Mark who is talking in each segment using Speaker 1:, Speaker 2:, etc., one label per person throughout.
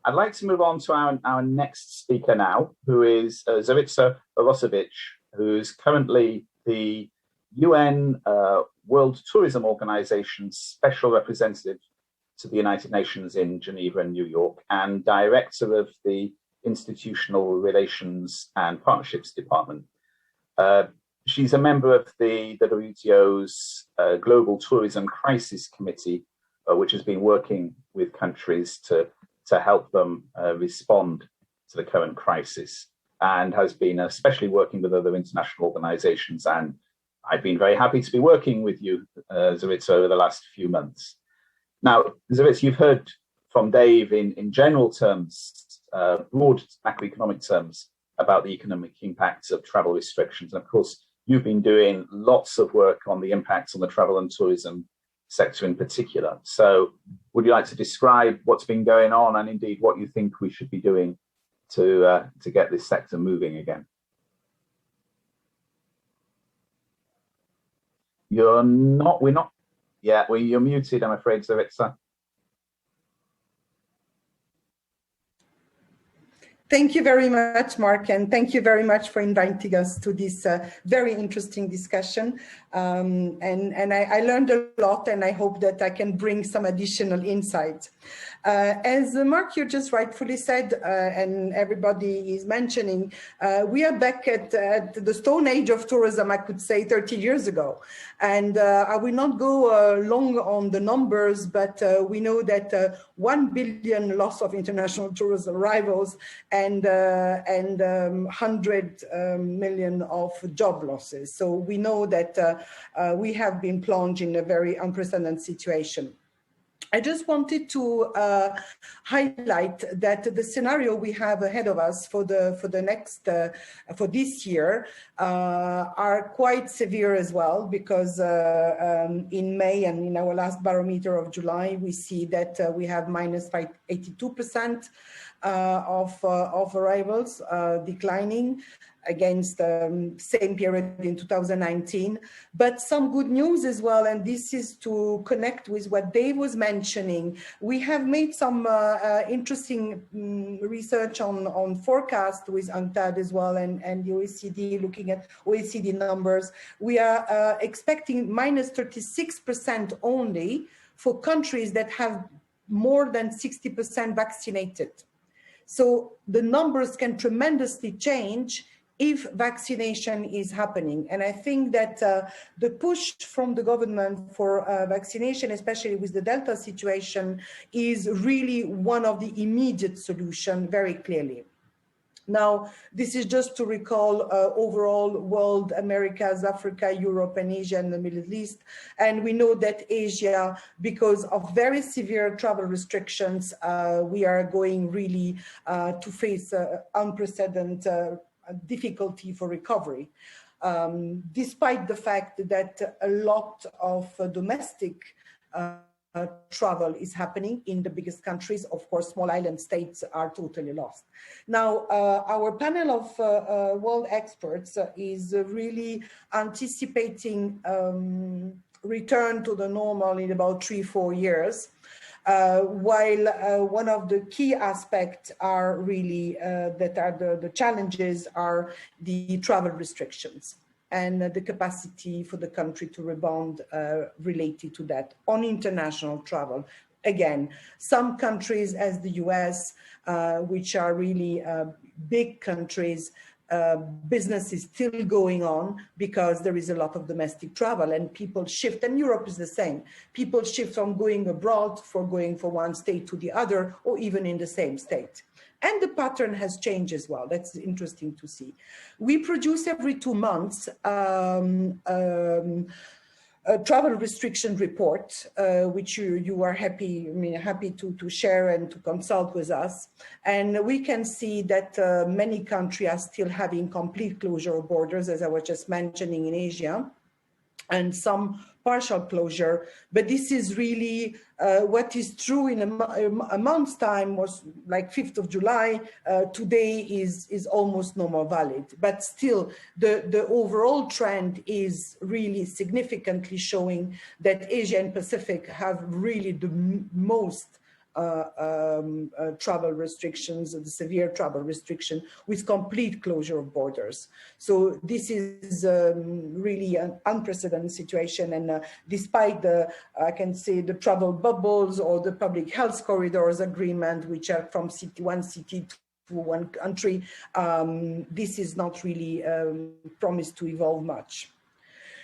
Speaker 1: I'd like to move on to our next speaker now, who is Zorica Urošević, who's currently the UN World Tourism Organization's Special Representative to the United Nations in Geneva and New York, and Director of the Institutional Relations and Partnerships Department. She's a member of the WTO's Global Tourism Crisis Committee, which has been working with countries to help them respond to the current crisis, and has been especially working with other international organizations. And I've been very happy to be working with you, Zorica, over the last few months. Now, Zorica, you've heard from Dave in general terms, broad macroeconomic terms, about the economic impacts of travel restrictions. And of course, you've been doing lots of work on the impacts on the travel and tourism sector in particular. So would you like to describe what's been going on, and indeed what you think we should be doing to get this sector moving again? You're muted, I'm afraid, Zorica.
Speaker 2: Thank you very much, Mark, and thank you very much for inviting us to this very interesting discussion. And I learned a lot, and I hope that I can bring some additional insight. As Mark, you just rightfully said, and everybody is mentioning, we are back at the stone age of tourism, I could say 30 years ago. And I will not go long on the numbers, but we know that 1 billion loss of international tourism arrivals and 100 million of job losses. So we know that we have been plunged in a very unprecedented situation. I just wanted to highlight that the scenario we have ahead of us for this year are quite severe as well, because in May and in our last barometer of July, we see that we have minus 82% of arrivals, declining against the same period in 2019. But some good news as well, and this is to connect with what Dave was mentioning. We have made some interesting research on forecast with UNCTAD as well, and the OECD, looking at OECD numbers. We are expecting minus 36% only for countries that have more than 60% vaccinated. So the numbers can tremendously change if vaccination is happening. And I think that the push from the government for vaccination, especially with the Delta situation, is really one of the immediate solutions, very clearly. Now, this is just to recall overall world, Americas, Africa, Europe, and Asia, and the Middle East. And we know that Asia, because of very severe travel restrictions, we are going really to face unprecedented difficulty for recovery, despite the fact that a lot of domestic travel is happening in the biggest countries. Of course, small island states are totally lost. Now, our panel of world experts is really anticipating return to the normal in about 3-4 years. While one of the key aspects are really that are the challenges are the travel restrictions and the capacity for the country to rebound related to that on international travel. Again, some countries as the US, which are really big countries, business is still going on because there is a lot of domestic travel and people shift, and Europe is the same. People shift from going abroad for going from one state to the other, or even in the same state. And the pattern has changed as well. That's interesting to see. We produce every 2 months a travel restriction report, which you are happy to share and to consult with us. And we can see that many countries are still having complete closure of borders, as I was just mentioning, in Asia, and some partial closure. But this is really what is true in a month's time was like 5th of July. Today is almost no more valid. But still, the overall trend is really significantly showing that Asia and Pacific have really the most travel restrictions, the severe travel restriction with complete closure of borders. So this is really an unprecedented situation. And despite I can say the travel bubbles or the public health corridors agreement, which are from one city to one country, this is not really promised to evolve much.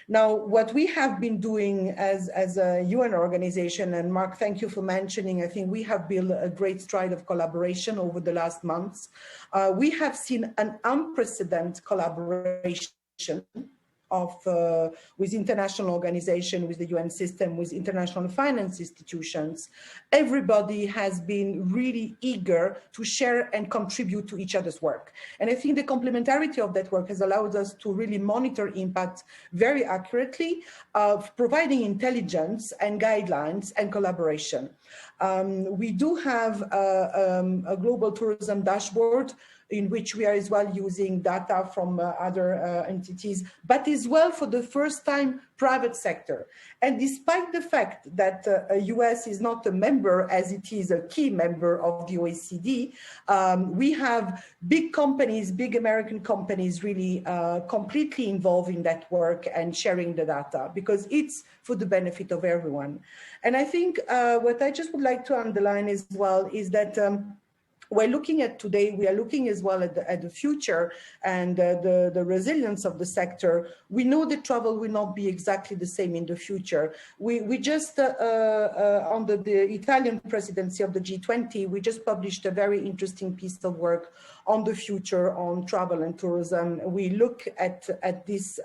Speaker 2: Now, what we have been doing as a UN organization, and Mark, thank you for mentioning, I think we have built a great stride of collaboration over the last months. We have seen an unprecedented collaboration with international organizations, with the UN system, with international finance institutions. Everybody has been really eager to share and contribute to each other's work. And I think the complementarity of that work has allowed us to really monitor impact very accurately, providing intelligence and guidelines and collaboration. We do have a global tourism dashboard in which we are as well using data from other entities, but as well for the first time private sector. And despite the fact that US is not a member as it is a key member of the OECD, we have big companies, big American companies really completely involved in that work and sharing the data because it's for the benefit of everyone. And I think what I just would like to underline as well is that we're looking at today, we are looking as well at the future and the resilience of the sector. We know that travel will not be exactly the same in the future. We just, under the Italian presidency of the G20, we just published a very interesting piece of work on the future on travel and tourism. We look at this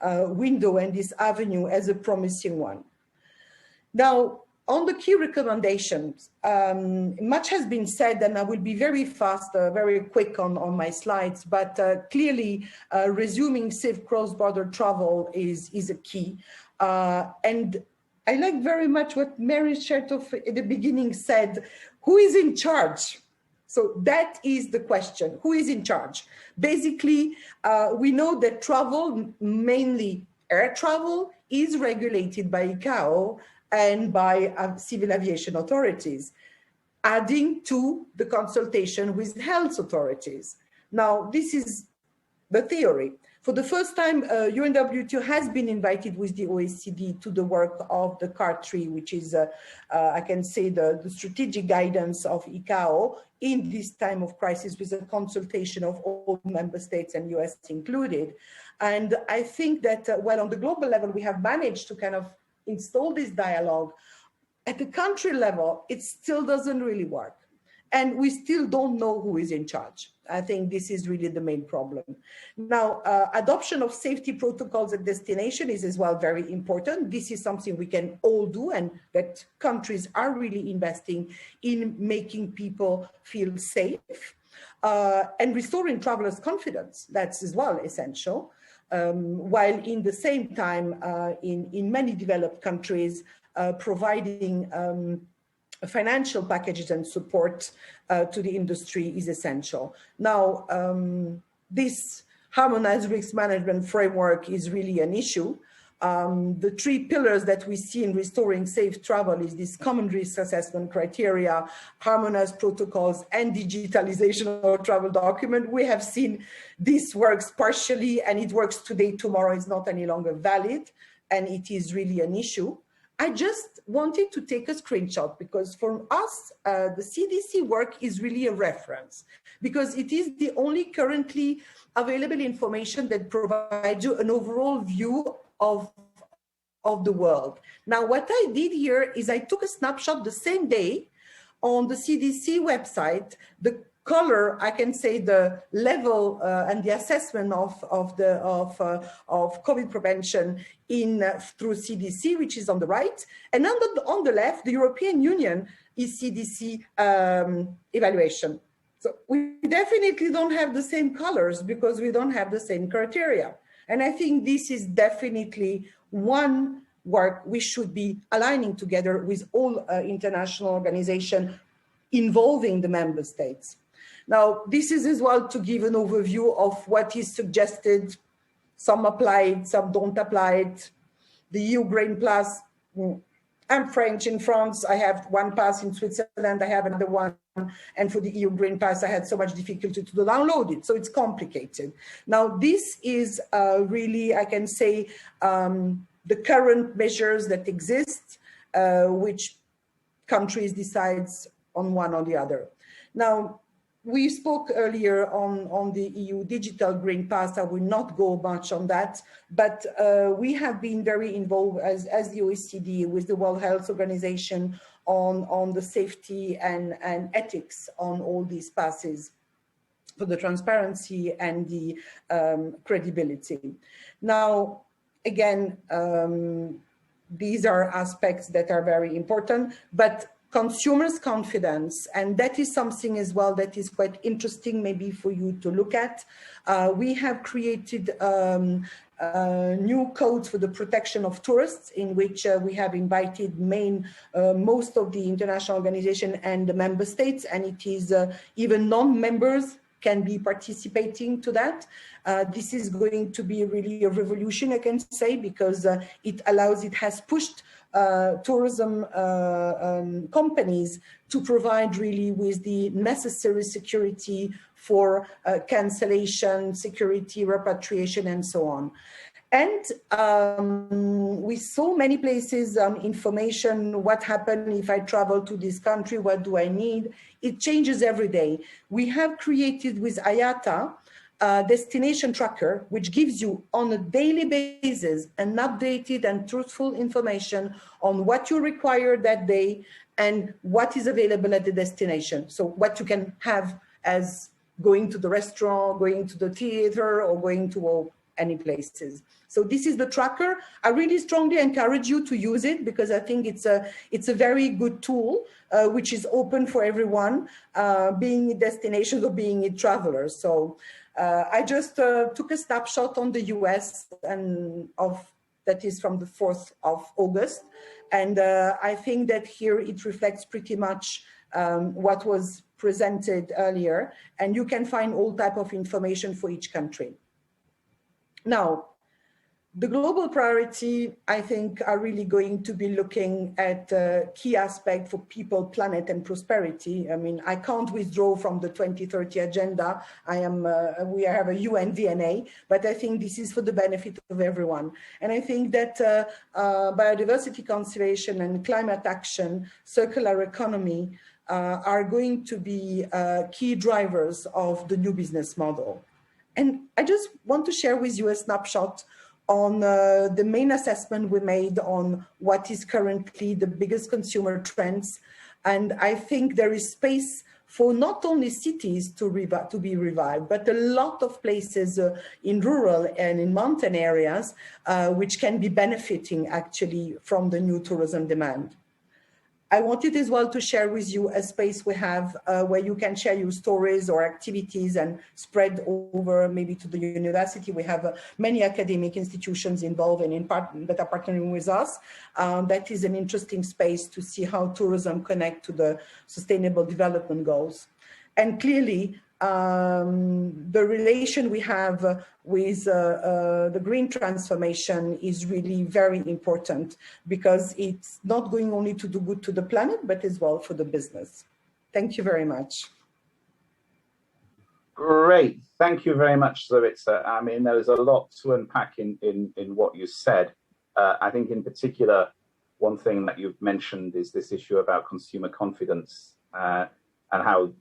Speaker 2: window and this avenue as a promising one. Now, on the key recommendations, much has been said, and I will be very fast, very quick on my slides, but clearly resuming safe cross-border travel is a key. And I like very much what Mary Chertoff at the beginning said, who is in charge? So that is the question, who is in charge? Basically, we know that travel, mainly air travel, is regulated by ICAO and by civil aviation authorities, adding to the consultation with health authorities. Now, this is the theory. For the first time, UNWTO has been invited with the OECD to the work of the CART 3, which is, I can say, the strategic guidance of ICAO in this time of crisis with a consultation of all member states and US included. And I think that, well, on the global level, we have managed to kind of install this dialogue. At the country level, it still doesn't really work. And we still don't know who is in charge. I think this is really the main problem. Now, adoption of safety protocols at destination is as well very important. This is something we can all do and that countries are really investing in making people feel safe and restoring travelers' confidence. That's as well essential. While in the same time, in many developed countries, providing financial packages and support to the industry is essential. Now, this harmonized risk management framework is really an issue. The three pillars that we see in restoring safe travel is this common risk assessment criteria, harmonized protocols, and digitalization of travel document. We have seen this works partially, and it works today, tomorrow is not any longer valid, and it is really an issue. I just wanted to take a screenshot because for us, the CDC work is really a reference because it is the only currently available information that provides you an overall view of the world. Now, what I did here is I took a snapshot the same day on the CDC website, the color, I can say the level and the assessment of COVID prevention through CDC, which is on the right. And on the left, the European Union is CDC evaluation. So we definitely don't have the same colors because we don't have the same criteria. And I think this is definitely one work we should be aligning together with all international organizations involving the member states. Now, this is as well to give an overview of what is suggested. Some apply it, some don't apply it. The EU Grain Plus, I'm French. In France, I have one pass. In Switzerland, I have another one. And for the EU Green Pass, I had so much difficulty to download it. So it's complicated. Now, this is really, I can say, the current measures that exist, which countries decides on one or the other. Now, we spoke earlier on the EU Digital Green Pass. I will not go much on that, but we have been very involved as the OECD with the World Health Organization on the safety and ethics on all these passes for the transparency and the credibility. Now, again, these are aspects that are very important, but consumers' confidence, and that is something as well that is quite interesting maybe for you to look at. We have created new codes for the protection of tourists, in which we have invited most of the international organization and the member states, and it is even non-members can be participating to that. This is going to be really a revolution, I can say, because it has pushed tourism companies to provide really with the necessary security for cancellation, security, repatriation, and so on. And with so many places, information, what happened if I travel to this country, what do I need? It changes every day. We have created with IATA a destination tracker, which gives you on a daily basis an updated and truthful information on what you require that day and what is available at the destination. So what you can have as going to the restaurant, going to the theater, or going to any places. So this is the tracker. I really strongly encourage you to use it because I think it's a very good tool, which is open for everyone, being destinations or being travelers. So I just took a snapshot on the US and that is from the 4th of August. And I think that here it reflects pretty much what was presented earlier. And you can find all type of information for each country. Now, the global priority, I think, are really going to be looking at key aspects for people, planet, and prosperity. I mean, I can't withdraw from the 2030 agenda. We have a UN DNA, but I think this is for the benefit of everyone. And I think that biodiversity conservation and climate action, circular economy, are going to be key drivers of the new business model. And I just want to share with you a snapshot on the main assessment we made on what is currently the biggest consumer trends. And I think there is space for not only cities to be revived, but a lot of places in rural and in mountain areas, which can be benefiting actually from the new tourism demand. I wanted as well to share with you a space we have where you can share your stories or activities and spread over maybe to the university. We have many academic institutions involved and that are partnering with us. That is an interesting space to see how tourism connect to the sustainable development goals. And clearly, the relation we have with the green transformation is really very important because it's not going only to do good to the planet, but as well for the business. Thank you very much.
Speaker 1: Great. Thank you very much, Zaritza. I mean, there's a lot to unpack in what you said. I think in particular, one thing that you've mentioned is this issue about consumer confidence and how,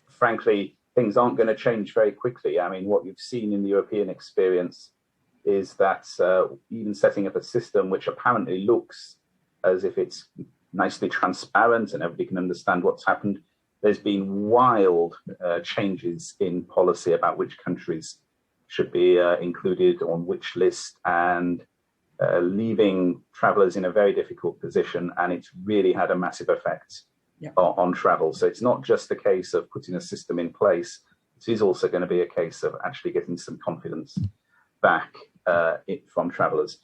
Speaker 1: frankly, things aren't going to change very quickly. I mean, what you've seen in the European experience is that even setting up a system which apparently looks as if it's nicely transparent and everybody can understand what's happened, there's been wild changes in policy about which countries should be included on which list and leaving travelers in a very difficult position. And it's really had a massive effect on travel. So it's not just a case of putting a system in place. It is also going to be a case of actually getting some confidence back from travelers.